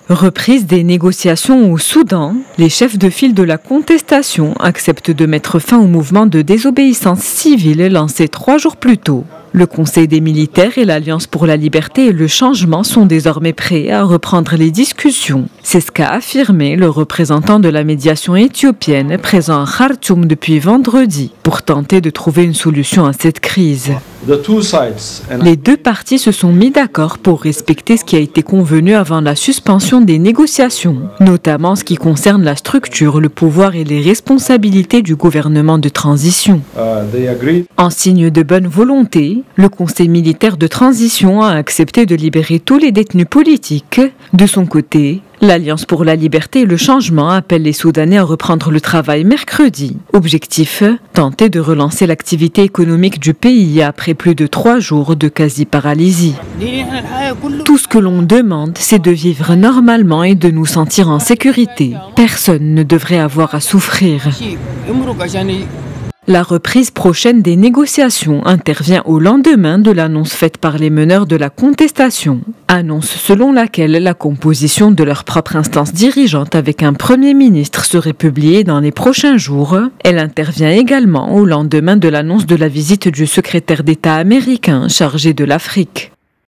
Reprise des négociations au Soudan, les chefs de file de la contestation acceptent de mettre fin au mouvement de désobéissance civile lancé 3 jours plus tôt. Le Conseil des militaires et l'Alliance pour la liberté et le changement sont désormais prêts à reprendre les discussions. C'est ce qu'a affirmé le représentant de la médiation éthiopienne présent à Khartoum depuis vendredi pour tenter de trouver une solution à cette crise. Les 2 parties se sont mis d'accord pour respecter ce qui a été convenu avant la suspension des négociations, notamment en ce qui concerne la structure, le pouvoir et les responsabilités du gouvernement de transition. En signe de bonne volonté, le Conseil militaire de transition a accepté de libérer tous les détenus politiques. De son côté, l'Alliance pour la liberté et le changement appelle les Soudanais à reprendre le travail mercredi. Objectif, tenter de relancer l'activité économique du pays après plus de 3 jours de quasi-paralysie. Tout ce que l'on demande, c'est de vivre normalement et de nous sentir en sécurité. Personne ne devrait avoir à souffrir. La reprise prochaine des négociations intervient au lendemain de l'annonce faite par les meneurs de la contestation. Annonce selon laquelle la composition de leur propre instance dirigeante avec un Premier ministre serait publiée dans les prochains jours. Elle intervient également au lendemain de l'annonce de la visite du secrétaire d'État américain chargé de l'Afrique.